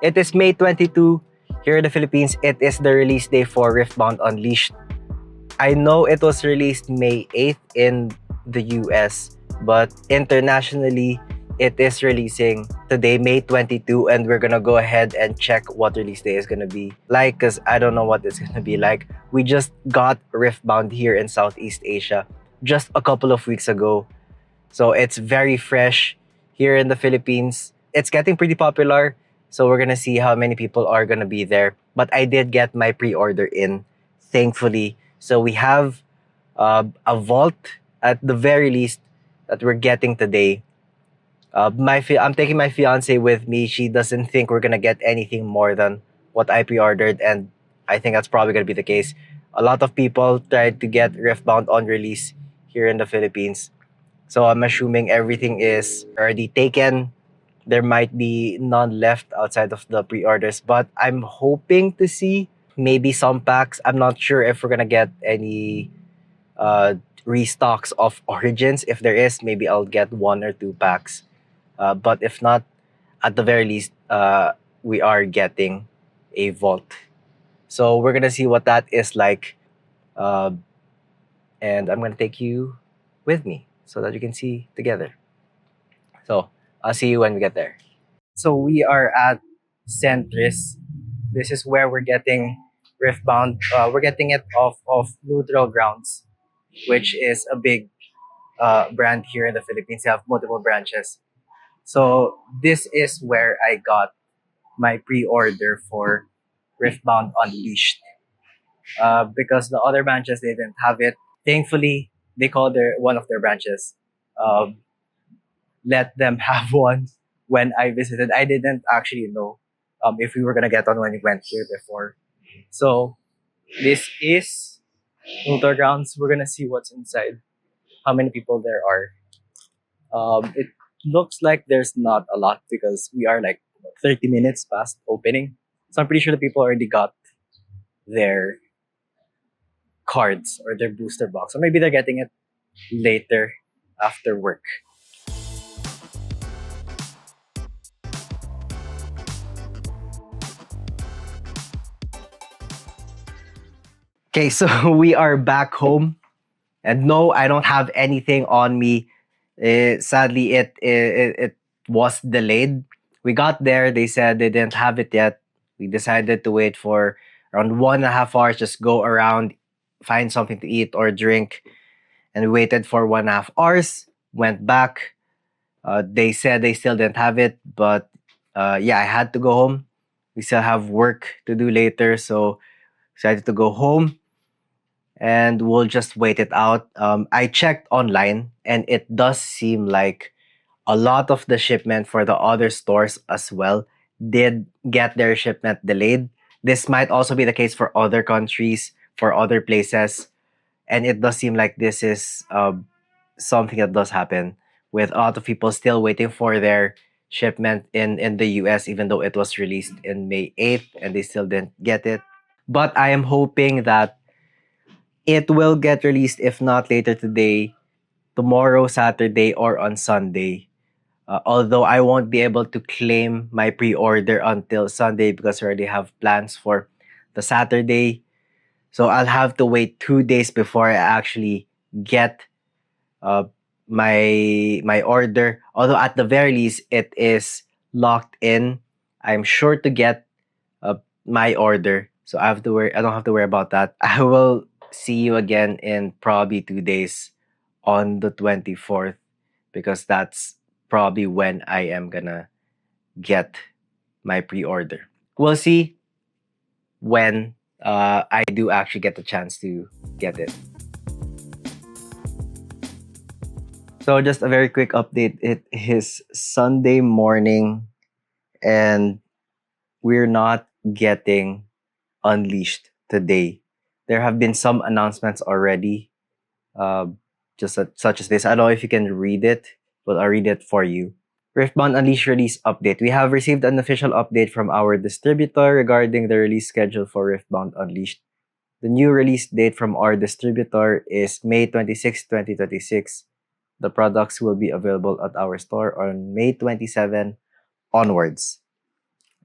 It is May 22 here in the Philippines. It is the release day for Riftbound Unleashed. I know it was released May 8th in the US, but internationally, it is releasing today, May 22, and we're gonna go ahead and check what release day is gonna be like, because I don't know what it's gonna be like. We just got Riftbound here in Southeast Asia just a couple of weeks ago, so it's very fresh here in the Philippines. It's getting pretty popular, so we're gonna see how many people are gonna be there. But I did get my pre-order in, thankfully. So we have a vault at the very least that we're getting today. I'm taking my fiance with me. She doesn't think we're gonna get anything more than what I pre-ordered, and I think that's probably gonna be the case. A lot of people tried to get Riftbound on release here in the Philippines, so I'm assuming everything is already taken. There might be none left outside of the pre-orders, but I'm hoping to see maybe some packs. I'm not sure if we're gonna get any uh, restocks of Origins. If there is, maybe I'll get 1 or 2 packs. But if not, at the very least, we are getting a vault. So we're gonna see what that is like, uh, and I'm gonna take you with me so that you can see together. So I'll see you when we get there. So we are at Centris. This is where we're getting Riftbound. We're getting it off of Neutral Grounds, which is a big brand here in the Philippines. They have multiple branches. So this is where I got my pre-order for Riftbound Unleashed. Because the other branches they didn't have it. Thankfully, they called one of their branches. Um, let them have one when I visited. I didn't actually know if we were gonna get one when we went here before. So this is Neutral Grounds. We're gonna see what's inside, how many people there are. It looks like there's not a lot because we are like 30 minutes past opening. So I'm pretty sure the people already got their cards or their booster box, or maybe they're getting it later after work. Okay, so we are back home, and no, I don't have anything on me. Sadly, it was delayed. We got there. They said they didn't have it yet. We decided to wait for around 1.5 hours. Just go around, find something to eat or drink, and we waited for 1.5 hours. Went back. They said they still didn't have it, but yeah, I had to go home. We still have work to do later, so decided to go home and we'll just wait it out. I checked online and it does seem like a lot of the shipment for the other stores as well did get their shipment delayed. This might also be the case for other countries, for other places. And it does seem like this is something that does happen with a lot of people still waiting for their shipment in the US, even though it was released in May 8th and they still didn't get it. But I am hoping that it will get released, if not later today, tomorrow, Saturday, or on Sunday. Although I won't be able to claim my pre-order until Sunday because I already have plans for the Saturday. So I'll have to wait 2 days before I actually get uh, my order. Although at the very least, it is locked in. I'm sure to get my order. So I don't have to worry about that. I will see you again in probably 2 days on the 24th because that's probably when I am gonna get my pre-order. We'll see when I do actually get the chance to get it. So just a very quick update. It is Sunday morning and we're not getting Unleashed today. There have been some announcements already, uh, such as this. I don't know if you can read it, but I'll read it for you. Riftbound Unleashed release update. We have received an official update from our distributor regarding the release schedule for Riftbound Unleashed. The new release date from our distributor is May 26, 2026. The products will be available at our store on May 27 onwards.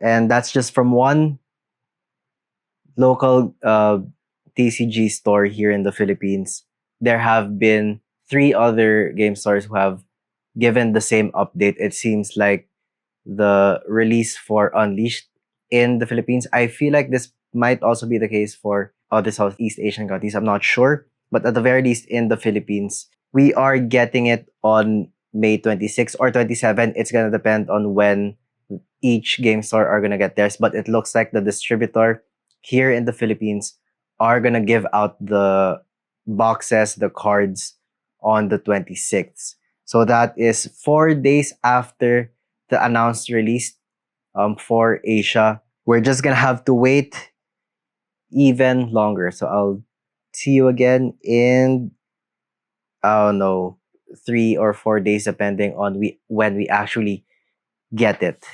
and that's just from one local TCG store here in the Philippines. There have been three other game stores who have given the same update. It seems like the release for Unleashed in the Philippines. I feel like this might also be the case for other Southeast Asian countries. I'm not sure. But at the very least, in the Philippines, we are getting it on May 26 or 27. It's going to depend on when each game store are going to get theirs. But it looks like the distributor here in the Philippines are going to give out the boxes, the cards on the 26th. So that is 4 days after the announced release for Asia. We're just going to have to wait even longer. So I'll see you again in, I don't know, 3 or 4 days, depending on when we actually get it.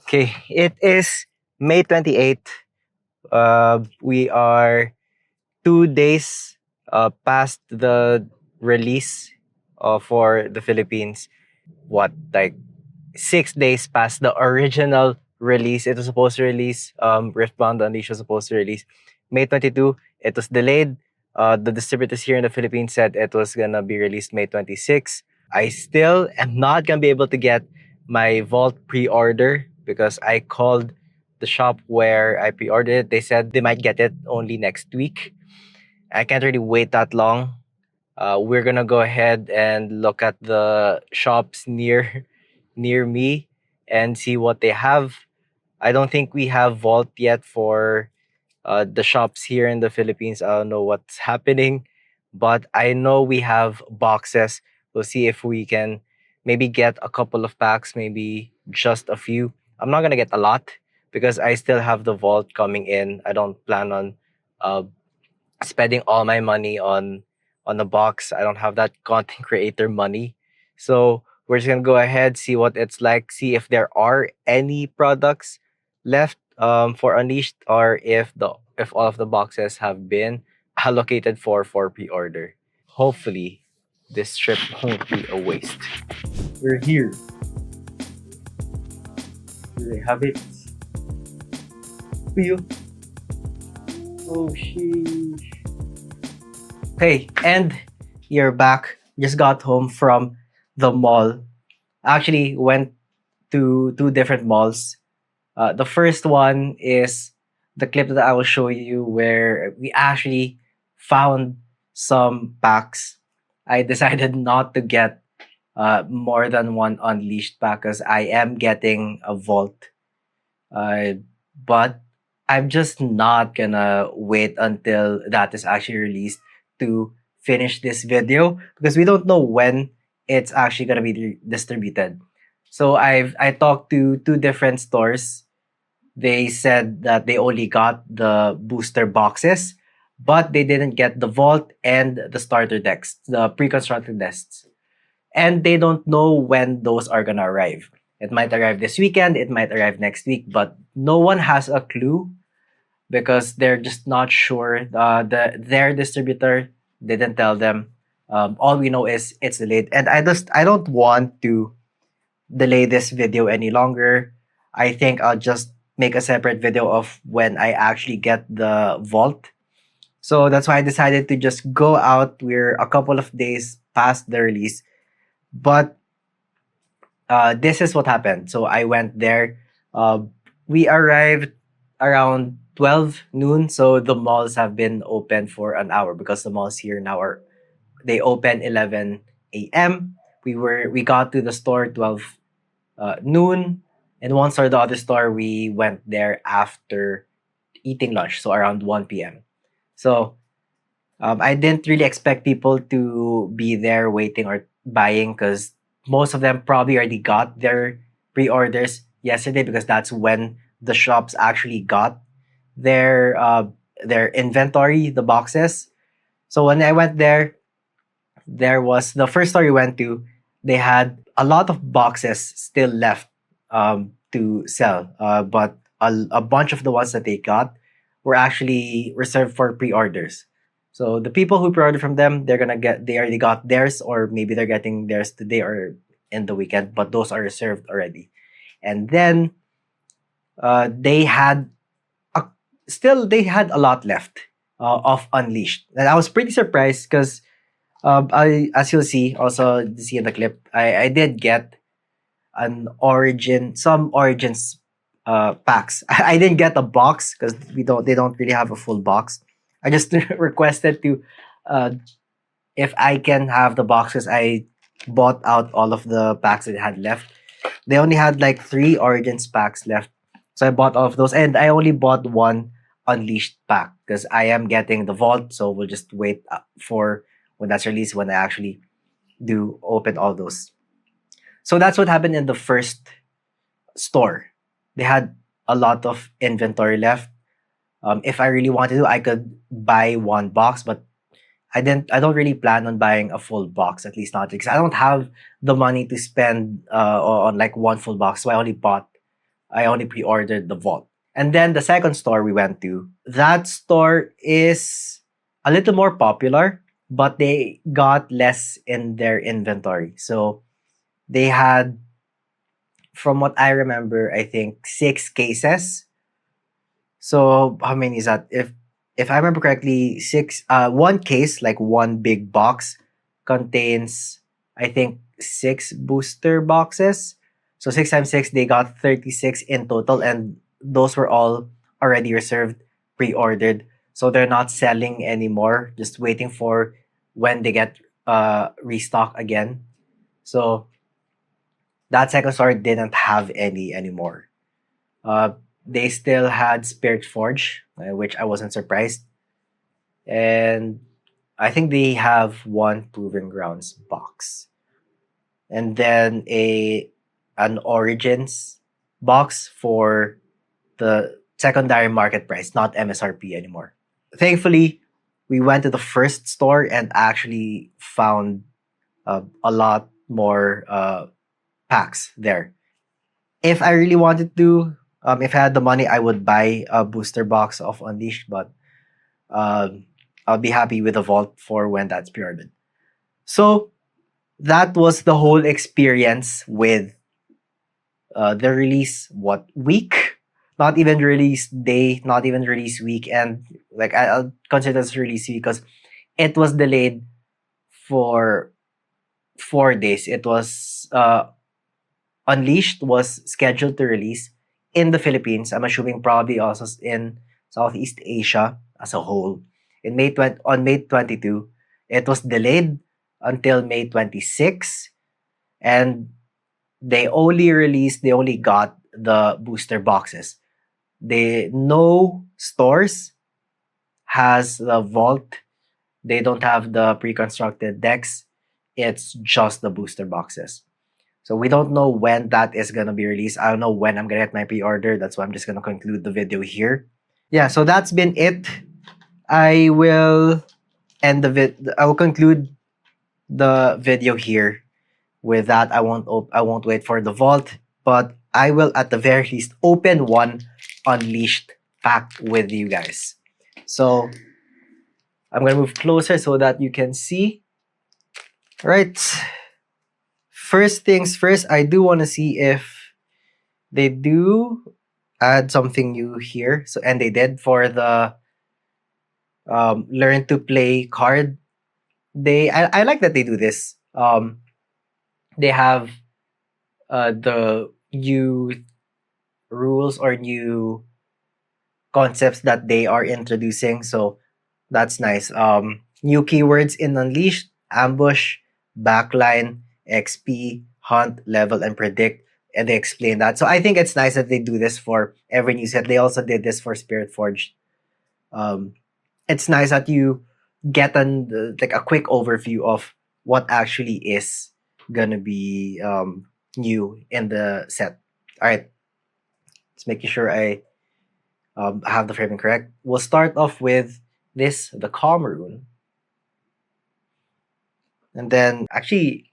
Okay, it is May 28th. We are 2 days past the release for the Philippines. What, like 6 days past the original release? It was supposed to release, Riftbound Unleashed was supposed to release May 22. It was delayed. The distributors here in the Philippines said it was gonna be released May 26. I still am not gonna be able to get my Vault pre-order because I called the shop where I pre-ordered it. They said they might get it only next week. I can't really wait that long. We're gonna go ahead and look at the shops near me and see what they have. I don't think we have Vault yet for the shops here in the Philippines. I don't know what's happening, but I know we have boxes. We'll see if we can maybe get a couple of packs, maybe just a few. I'm not gonna get a lot because I still have the Vault coming in. I don't plan on uh, spending all my money on the box. I don't have that content creator money. So we're just gonna go ahead, see what it's like, see if there are any products left for Unleashed, or if all of the boxes have been allocated for pre-order. Hopefully, this trip won't be a waste. We're here. Do they have it? Feel. Oh sheesh. Okay, and you're back. Just got home from the mall. Actually, went to two different malls. The first one is the clip that I will show you where we actually found some packs. I decided not to get more than one Unleashed pack because I am getting a Vault. But I'm just not gonna wait until that is actually released to finish this video because we don't know when it's actually gonna be distributed. So I talked to two different stores. They said that they only got the booster boxes, but they didn't get the Vault and the starter decks, the pre-constructed decks. And they don't know when those are gonna arrive. It might arrive this weekend, it might arrive next week, but no one has a clue because they're just not sure. Their distributor didn't tell them. All we know is it's delayed, and I don't want to delay this video any longer. I think I'll just make a separate video of when I actually get the Vault. So that's why I decided to just go out. We're a couple of days past the release, but this is what happened. So I went there. We arrived around 12 noon. So the malls have been open for an hour because the malls here now are they open 11 a.m. We got to the store 12 noon, and one store, the other store, we went there after eating lunch, so around 1 p.m. So I didn't really expect people to be there waiting or buying because most of them probably already got their pre-orders yesterday because that's when the shops actually got their inventory, the boxes. So when I went there, there was the first store we went to. They had a lot of boxes still left to sell, but a bunch of the ones that they got were actually reserved for pre-orders. So the people who pre-ordered from them, they already got theirs, or maybe they're getting theirs today or in the weekend, but those are reserved already. And then they had a, still they had a lot left of Unleashed, and I was pretty surprised because as you'll see also see in the clip, I did get some Origins packs. I didn't get a box because they don't really have a full box. I just requested to uh, if I can have the boxes. I bought out all of the packs that they had left. They only had like 3 Origins packs left. So I bought all of those, and I only bought one Unleashed pack because I am getting the Vault. So we'll just wait for when that's released, when I actually do open all those. So that's what happened in the first store. They had a lot of inventory left. If I really wanted to, I could buy one box, but I didn't. I don't really plan on buying a full box, at least not because I don't have the money to spend on like one full box. So I only pre-ordered the Vault. And then the second store we went to, that store is a little more popular, but they got less in their inventory. So they had, from what I remember, I think 6 cases. So how many is that? If I remember correctly, one case, like one big box, contains I think 6 booster boxes. So 6 times 6, they got 36 in total, and those were all already reserved, pre-ordered. So they're not selling anymore, just waiting for when they get restock again. So that second store didn't have any anymore. Uh, they still had Spirit Forge, which I wasn't surprised. And I think they have one Proving Grounds box. And then an Origins box for the secondary market price, not MSRP anymore. Thankfully, we went to the first store and actually found a lot more packs there. If I really wanted to, if I had the money, I would buy a booster box of Unleashed, but um, I'll be happy with the Vault for when that's pre-ordered. So that was the whole experience with the release. What week? Not even release day, not even release week, and like I'll consider this release week because it was delayed for 4 days. It was Unleashed was scheduled to release in the Philippines. I'm assuming probably also in Southeast Asia as a whole. On May 22, it was delayed until May 26, and they only got the booster boxes. No stores has the Vault. They don't have the pre-constructed decks. It's just the booster boxes. So we don't know when that is gonna be released. I don't know when I'm gonna get my pre-order. That's why I'm just gonna conclude the video here. Yeah, so that's been it. I will I will conclude the video here. With that, I won't wait for the Vault, but I will at the very least open one Unleashed pack with you guys. So I'm gonna move closer so that you can see. All right. First things first, I do want to see if they do add something new here. So and they did for the learn to play card. I like that they do this. They have the new rules or new concepts that they are introducing. So that's nice. New keywords in Unleashed: ambush, backline, XP, hunt, level, and predict. And they explain that. So I think it's nice that they do this for every new set. They also did this for Spirit Forge. It's nice that you get like a quick overview of what actually is gonna be new in the set. All right, let's making sure I have the framing correct. We'll start off with the calm rune. And then, actually,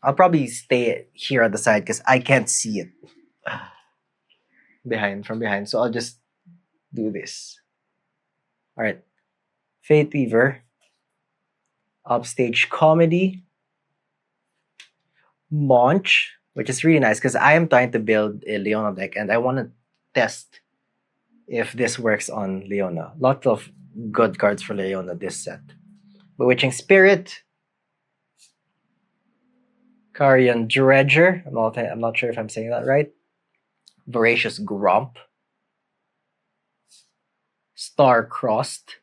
I'll probably stay here at the side because I can't see it from behind. So I'll just do this. All right. Fate Weaver. Upstage Comedy, Launch, which is really nice because I am trying to build a Leona deck and I want to test if this works on Leona. Lots of good cards for Leona this set. Bewitching Spirit, Carrion Dredger. I'm not sure if I'm saying that right. Voracious Grump, Star-Crossed,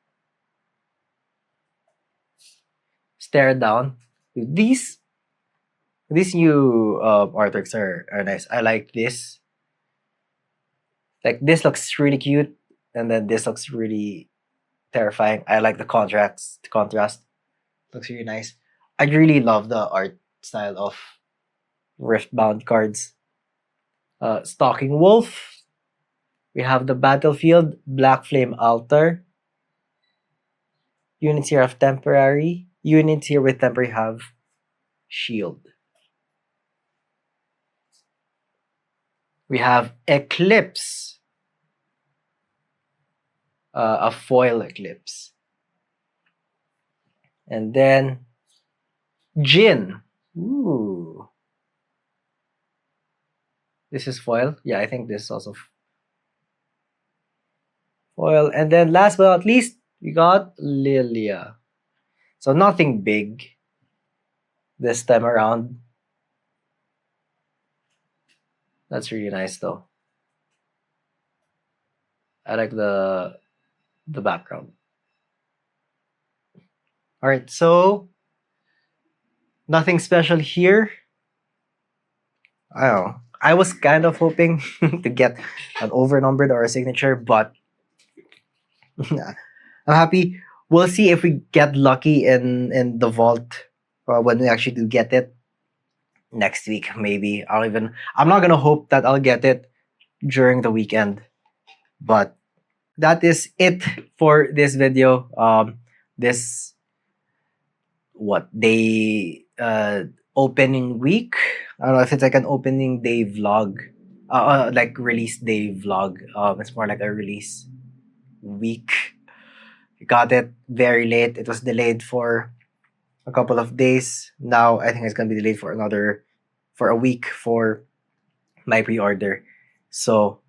Stare Down. These new artworks are nice. I like this. Like this looks really cute, and then this looks really terrifying. I like the contrast. The contrast looks really nice. I really love the art style of Riftbound cards. Stalking Wolf. We have the Battlefield, Black Flame Altar. Units here have temporary. Units here with temporary have shield. We have Eclipse. A foil Eclipse. And then Jin. Ooh. This is foil. Yeah, I think this is also foil. And then last but not least, we got Lilia. So nothing big this time around. That's really nice though. I like the background. All right, so nothing special here. I don't know. I was kind of hoping to get an overnumbered or a signature, but I'm happy. We'll see if we get lucky in the vault when we actually do get it next week. Maybe I'm not gonna hope that I'll get it during the weekend, but that is it for this video. This what day opening week. I don't know if it's like an opening day vlog, like release day vlog. It's more like a release week. Got it very late. It was delayed for a couple of days. Now I think it's gonna be delayed for a week for my pre-order. So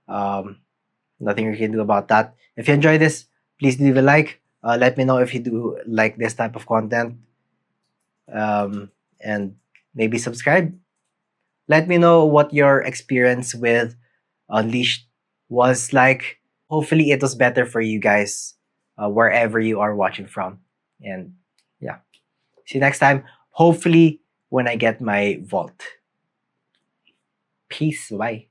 nothing you can do about that. If you enjoy this, please leave a like. Let me know if you do like this type of content. And maybe subscribe. Let me know what your experience with Unleashed was like. Hopefully, it was better for you guys wherever you are watching from. And yeah, see you next time. Hopefully, when I get my vault. Peace. Bye.